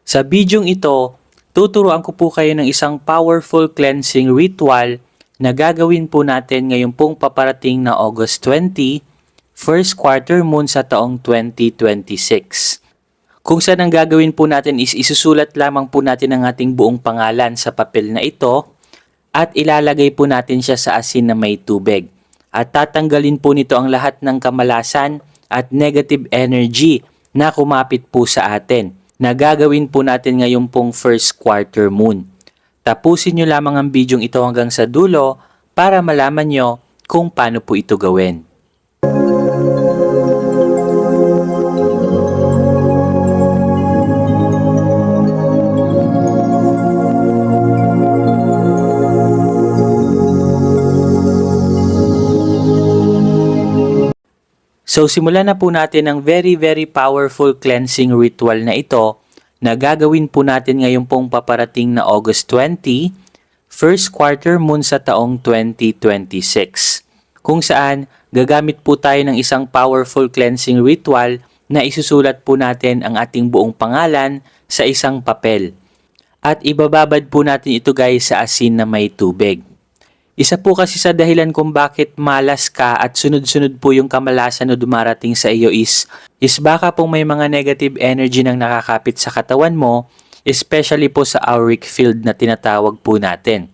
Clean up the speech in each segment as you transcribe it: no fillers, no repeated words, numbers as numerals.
Sa bidyong ito, tuturuan ko po kayo ng isang powerful cleansing ritual na gagawin po natin ngayon pong paparating na August 20, first quarter moon sa taong 2026. Kung saan ang gagawin po natin is isusulat lamang po natin ang ating buong pangalan sa papel na ito at ilalagay po natin siya sa asin na may tubig. At tatanggalin po nito ang lahat ng kamalasan at negative energy na kumapit po sa atin na gagawin po natin ngayon pong first quarter moon. Tapusin nyo lamang ang bidyong ito hanggang sa dulo para malaman nyo kung paano po ito gawin. So simulan na po natin ang very powerful cleansing ritual na ito na gagawin po natin ngayon pong paparating na August 20, first quarter moon sa taong 2026. Kung saan gagamit po tayo ng isang powerful cleansing ritual na isusulat po natin ang ating buong pangalan sa isang papel. At ibababad po natin ito guys sa asin na may tubig. Isa po kasi sa dahilan kung bakit malas ka at sunod-sunod po yung kamalasan na dumarating sa iyo is baka pong may mga negative energy nang nakakapit sa katawan mo, especially po sa auric field na tinatawag po natin.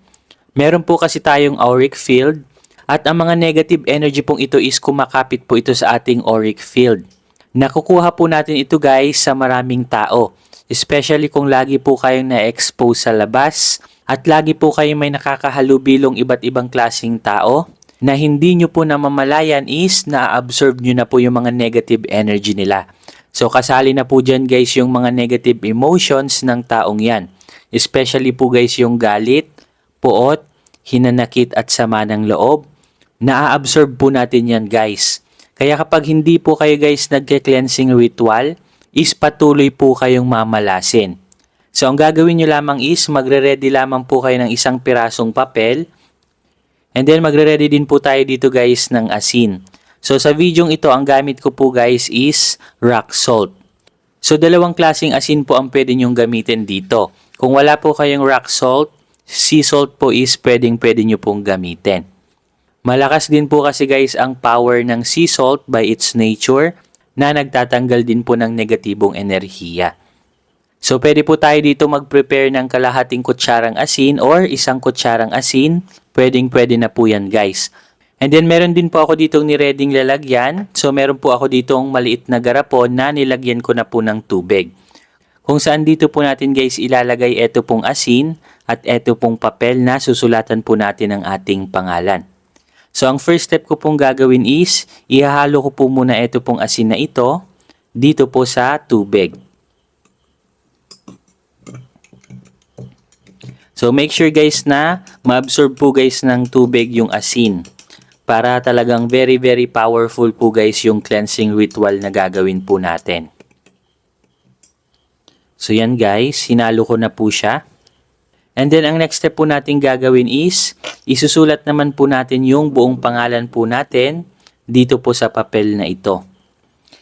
Meron po kasi tayong auric field at ang mga negative energy pong ito is kumakapit po ito sa ating auric field. Nakukuha po natin ito guys sa maraming tao, especially kung lagi po kayong na-expose sa labas, at lagi po kayong may nakakahalubilong iba't ibang klaseng tao na hindi nyo po namamalayan is na-absorb nyo na po yung mga negative energy nila. So kasali na po dyan guys yung mga negative emotions ng taong yan. Especially po guys yung galit, puot, hinanakit at sama ng loob. Na-absorb po natin yan guys. Kaya kapag hindi po kayo guys nagke-cleansing ritual, is patuloy po kayong mamalasin. So, ang gagawin nyo lamang is magre-ready lamang po kayo ng isang pirasong papel. And then, magre-ready din po tayo dito guys ng asin. So, sa videong ito, ang gamit ko po guys is rock salt. So, dalawang klaseng asin po ang pwede nyong gamitin dito. Kung wala po kayong rock salt, sea salt po is pwede nyo pong gamitin. Malakas din po kasi guys ang power ng sea salt by its nature na nagtatanggal din po ng negatibong enerhiya. So, pwede po tayo dito mag-prepare ng kalahating kutsarang asin or isang kutsarang asin. Pwede na po yan guys. And then, meron din po ako ditong nireding lalagyan. So, meron po ako ditong maliit na garapon na nilagyan ko na po ng tubig. Kung saan dito po natin guys ilalagay ito pong asin at ito pong papel na susulatan po natin ang ating pangalan. So, ang first step ko pong gagawin is ihahalo ko po muna ito pong asin na ito dito po sa tubig. So, make sure guys na ma-absorb po guys ng tubig yung asin para talagang very powerful po guys yung cleansing ritual na gagawin po natin. So, yan guys, hinalo ko na po siya. And then, ang next step po natin gagawin is isusulat naman po natin yung buong pangalan po natin dito po sa papel na ito.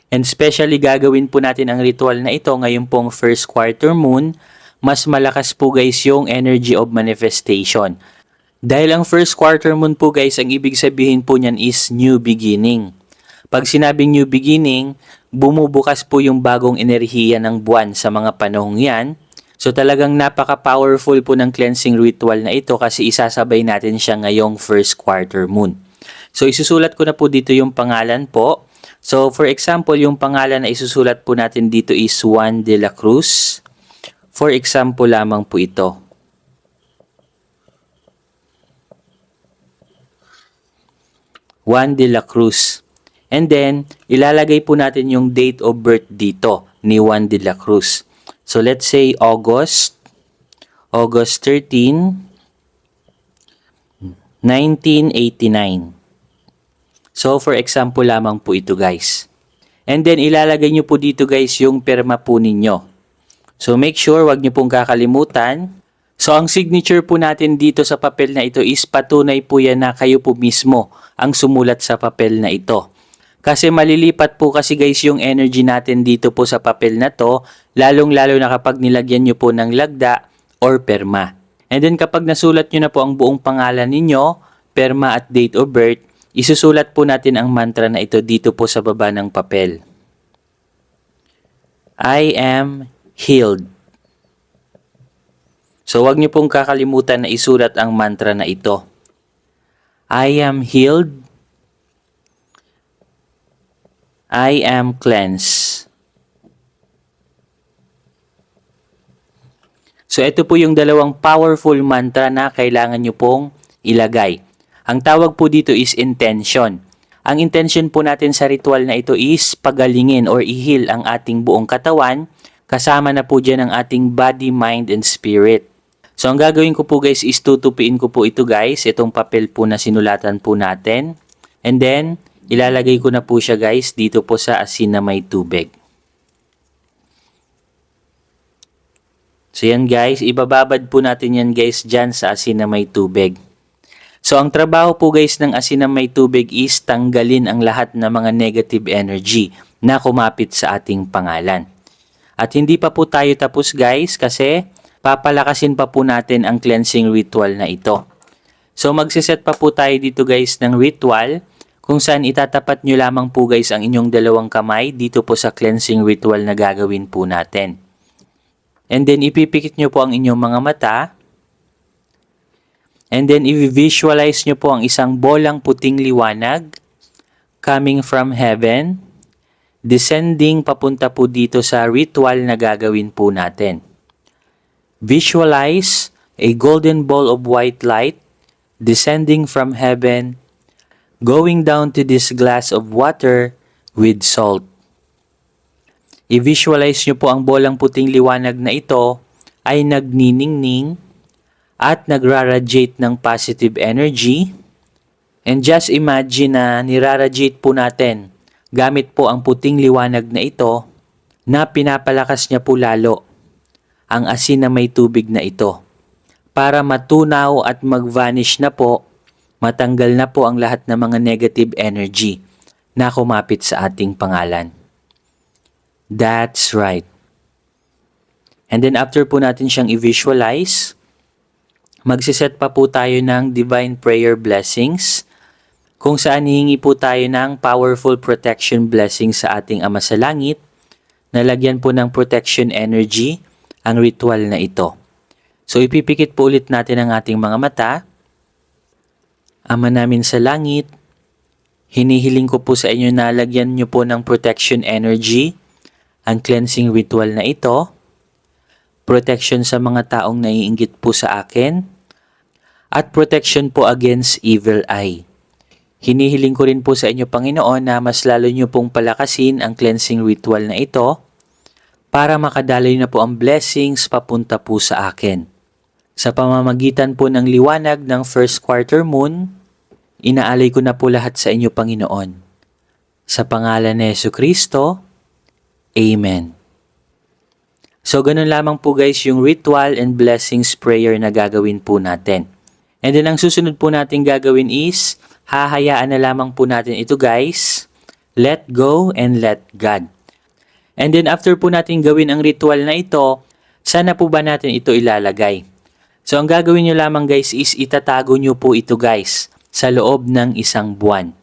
And especially gagawin po natin ang ritual na ito ngayon pong first quarter moon. Mas malakas po guys yung energy of manifestation. Dahil ang first quarter moon po guys, ang ibig sabihin po niyan is new beginning. Pag sinabing new beginning, bumubukas po yung bagong enerhiya ng buwan sa mga panahong yan. So talagang napaka-powerful po ng cleansing ritual na ito kasi isasabay natin siya ngayong first quarter moon. So isusulat ko na po dito yung pangalan po. So for example, yung pangalan na isusulat po natin dito is Juan de la Cruz. For example lamang po ito. Juan de la Cruz. And then, ilalagay po natin yung date of birth dito ni Juan de la Cruz. So, let's say August 13, 1989. So, for example lamang po ito guys. And then, ilalagay nyo po dito guys yung perma po ninyo. So, make sure wag nyo pong kakalimutan. So, ang signature po natin dito sa papel na ito is patunay po yan na kayo po mismo ang sumulat sa papel na ito. Kasi malilipat po kasi guys yung energy natin dito po sa papel na to, lalong-lalo na kapag nilagyan nyo po ng lagda or perma. And then kapag nasulat nyo na po ang buong pangalan ninyo, perma at date of birth, isusulat po natin ang mantra na ito dito po sa baba ng papel. I am healed. So wag nyo pong kakalimutan na isulat ang mantra na ito. I am healed. I am cleansed. So ito po yung dalawang powerful mantra na kailangan nyo pong ilagay. Ang tawag po dito is intention. Ang intention po natin sa ritual na ito is pagalingin or i-heal ang ating buong katawan, kasama na po dyan ang ating body, mind, and spirit. So ang gagawin ko po guys is tutupiin ko po ito guys, itong papel po na sinulatan po natin. And then, ilalagay ko na po siya guys dito po sa asin na may tubig. So yan guys, ibababad po natin yan guys dyan sa asin na may tubig. So ang trabaho po guys ng asin na may tubig is tanggalin ang lahat ng mga negative energy na kumapit sa ating pangalan. At hindi pa po tayo tapos guys kasi papalakasin pa po natin ang cleansing ritual na ito. So magsiset pa po tayo dito guys ng ritual kung saan itatapat nyo lamang po guys ang inyong dalawang kamay dito po sa cleansing ritual na gagawin po natin. And then ipipikit nyo po ang inyong mga mata. And then i-visualize nyo po ang isang bolang puting liwanag coming from heaven, descending papunta po dito sa ritual na gagawin po natin. Visualize a golden ball of white light descending from heaven, going down to this glass of water with salt. I-visualize nyo po ang bolang puting liwanag na ito ay nagniningning at nagraradiate ng positive energy. And just imagine na niraradiate po natin gamit po ang puting liwanag na ito na pinapalakas niya po lalo ang asin na may tubig na ito para matunaw at mag-vanish na po, matanggal na po ang lahat ng mga negative energy na kumapit sa ating pangalan. That's right. And then after po natin siyang i-visualize, magsiset pa po tayo ng divine prayer blessings kung saan hihingi po tayo ng powerful protection blessings sa ating Ama sa Langit na lagyan po ng protection energy ang ritual na ito. So ipipikit po ulit natin ang ating mga mata. Ama namin sa langit, hinihiling ko po sa inyo na lagyan nyo po ng protection energy ang cleansing ritual na ito, protection sa mga taong naiinggit po sa akin, at protection po against evil eye. Hinihiling ko rin po sa inyo Panginoon na mas lalo nyo pong palakasin ang cleansing ritual na ito para makadaloy na po ang blessings papunta po sa akin. Sa pamamagitan po ng liwanag ng first quarter moon, inaalay ko na po lahat sa inyo Panginoon. Sa pangalan ni Jesucristo, Amen. So ganun lamang po guys yung ritual and blessings prayer na gagawin po natin. And then ang susunod po natin gagawin is, hahayaan na lamang po natin ito guys, let go and let God. And then after po natin gawin ang ritual na ito, sana po ba natin ito ilalagay? So ang gagawin nyo lamang guys is itatago nyo po ito guys sa loob ng 1 buwan.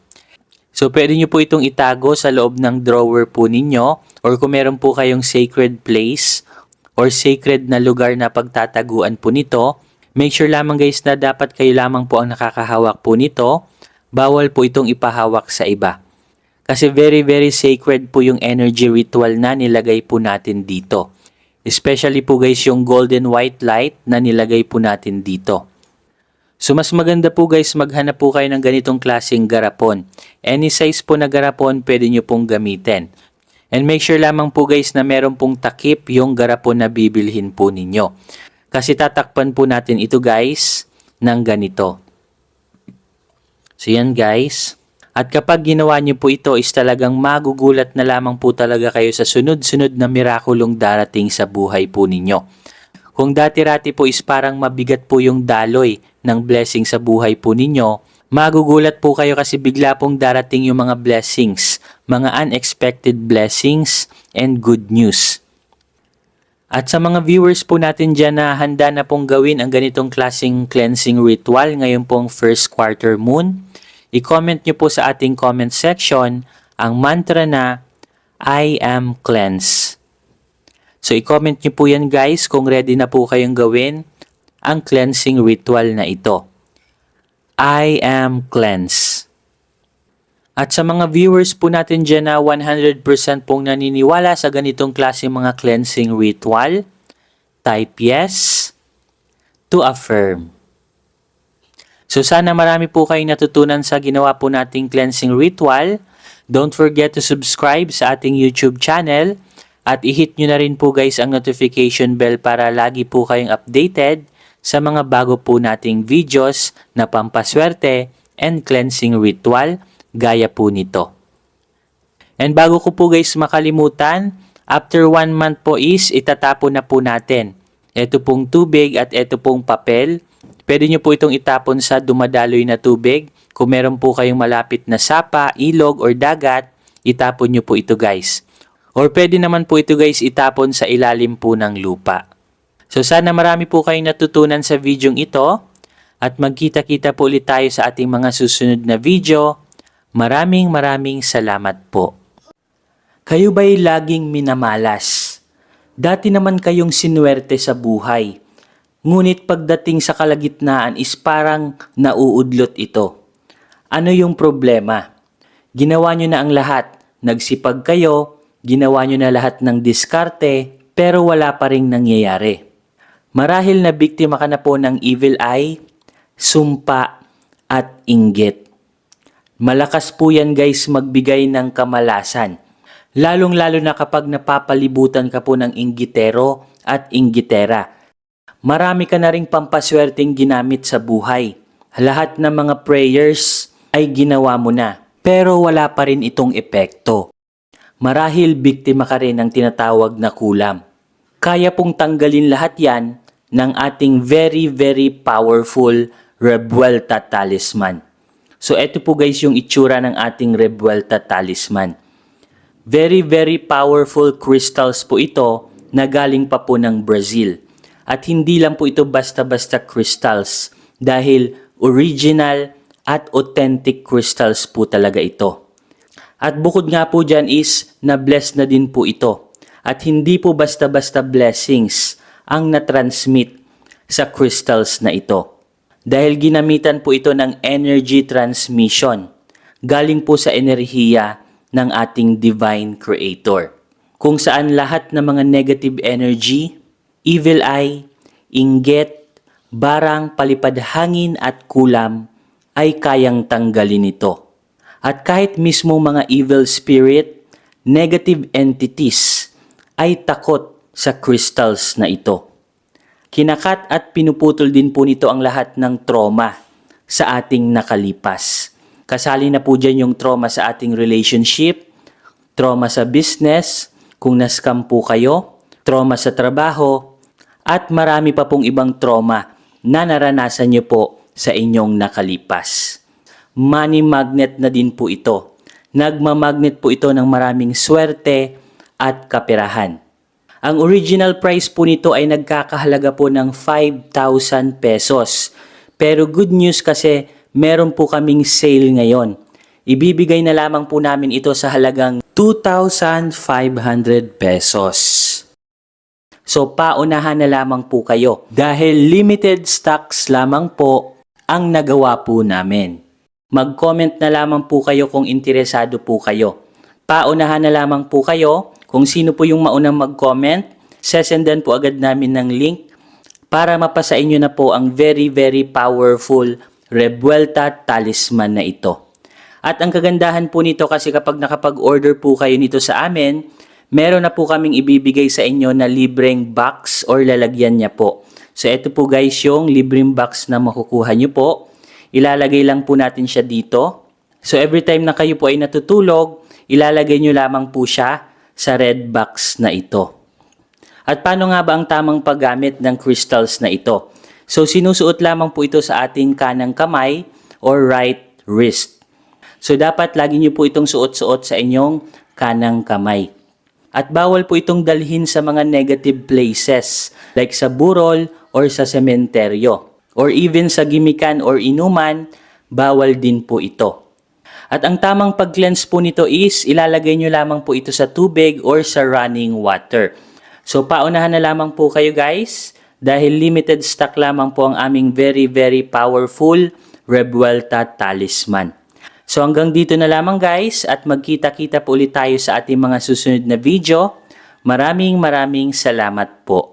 So pwede nyo po itong itago sa loob ng drawer po ninyo or kung meron po kayong sacred place or sacred na lugar na pagtataguan po nito, make sure lamang guys na dapat kayo lamang po ang nakakahawak po nito. Bawal po itong ipahawak sa iba. Kasi very very sacred po yung energy ritual na nilagay po natin dito. Especially po guys yung golden white light na nilagay po natin dito. So mas maganda po guys maghanap po kayo ng ganitong klaseng garapon. Any size po na garapon pwede nyo pong gamitin. And make sure lamang po guys na meron pong takip yung garapon na bibilhin po ninyo. Kasi tatakpan po natin ito guys ng ganito. So yan guys. At kapag ginawa niyo po ito is talagang magugulat na lamang po talaga kayo sa sunod-sunod na mirakulong darating sa buhay po ninyo. Kung dati-rati po is parang mabigat po yung daloy ng blessing sa buhay po ninyo, Magugulat po kayo kasi bigla pong darating yung mga blessings, mga unexpected blessings and good news. At sa mga viewers po natin dyan na handa na pong gawin ang ganitong klaseng cleansing ritual ngayon pong first quarter moon, i-comment nyo po sa ating comment section ang mantra na I am cleansed. So i-comment nyo po yan guys kung ready na po kayong gawin ang cleansing ritual na ito. I am cleansed. At sa mga viewers po natin dyan na 100% pong naniniwala sa ganitong klase mga cleansing ritual, type yes to affirm. So sana marami po kayong natutunan sa ginawa po nating cleansing ritual. Don't forget to subscribe sa ating YouTube channel at i-hit nyo na rin po guys ang notification bell para lagi po kayong updated sa mga bago po nating videos na pampaswerte and cleansing ritual gaya po nito. And bago ko po guys makalimutan, after 1 month po is itatapon na po natin. Ito pong tubig at ito pong papel. Pwede nyo po itong itapon sa dumadaloy na tubig. Kung meron po kayong malapit na sapa, ilog or dagat, itapon nyo po ito guys. Or pwede naman po ito guys itapon sa ilalim po ng lupa. So sana marami po kayong natutunan sa videong ito at magkita-kita po ulit tayo sa ating mga susunod na video. Maraming salamat po. Kayo ba'y laging minamalas? Dati naman kayong sinuwerte sa buhay. Ngunit pagdating sa kalagitnaan is parang nauudlot ito. Ano yung problema? Ginawa nyo na ang lahat. Nagsipag kayo, ginawa nyo na lahat ng diskarte, pero wala pa ring nangyayari. Marahil na biktima ka na po ng evil eye, sumpa, at inggit. Malakas po yan guys magbigay ng kamalasan. Lalong-lalo na kapag napapalibutan ka po ng inggitero at inggitera. Marami ka na ring pampaswerteng ginamit sa buhay. Lahat ng mga prayers ay ginawa mo na, pero wala pa rin itong epekto. Marahil biktima ka rin ng tinatawag na kulam. Kaya pong tanggalin lahat yan ng ating very powerful Revuelta Talisman. So ito po guys yung itsura ng ating Revuelta Talisman. Very powerful crystals po ito na galing pa po ng Brazil. At hindi lang po ito basta-basta crystals dahil original at authentic crystals po talaga ito. At bukod nga po dyan is na-bless na din po ito. At hindi po basta-basta blessings ang na-transmit sa crystals na ito. Dahil ginamitan po ito ng energy transmission. Galing po sa enerhiya ng ating Divine Creator. Kung saan lahat ng mga negative energy, evil eye, inggit, barang, palipad hangin at kulam ay kayang tanggalin ito. At kahit mismo mga evil spirit, negative entities, ay takot sa crystals na ito. Kinakat at pinuputol din po nito ang lahat ng trauma sa ating nakalipas. Kasali na po dyan yung trauma sa ating relationship, trauma sa business, kung na-scam po kayo, trauma sa trabaho, at marami pa pong ibang trauma na naranasan nyo po sa inyong nakalipas. Money magnet na din po ito. Nagmamagnet po ito ng maraming swerte at kaperahan. Ang original price po nito ay nagkakahalaga po ng 5,000 pesos. Pero good news kasi meron po kaming sale ngayon. Ibibigay na lamang po namin ito sa halagang 2,500 pesos. So paunahan na lamang po kayo dahil limited stocks lamang po ang nagawa po namin. Mag-comment na lamang po kayo kung interesado po kayo. Paunahan na lamang po kayo. Kung sino po yung maunang mag-comment, sesendan po agad namin ng link para mapasa inyo na po ang very powerful Revuelta Talisman na ito. At ang kagandahan po nito kasi kapag nakapag-order po kayo nito sa amin, meron na po kaming ibibigay sa inyo na libreng box or lalagyan niya po. So ito po guys yung libreng box na makukuha nyo po. Ilalagay lang po natin siya dito. So every time na kayo po ay natutulog, ilalagay nyo lamang po siya sa red box na ito. At paano nga ba ang tamang paggamit ng crystals na ito? So sinusuot lamang po ito sa ating kanang kamay or right wrist. So dapat lagi nyo po itong suot-suot sa inyong kanang kamay. At bawal po itong dalhin sa mga negative places like sa burol or sa sementeryo. Or even sa gimikan or inuman, bawal din po ito. At ang tamang pag-cleanse po nito is ilalagay nyo lamang po ito sa tubig or sa running water. So paunahan na lamang po kayo guys dahil limited stock lamang po ang aming very very powerful Revuelta Talisman. So hanggang dito na lamang guys at magkita-kita po ulit tayo sa ating mga susunod na video. Maraming salamat po.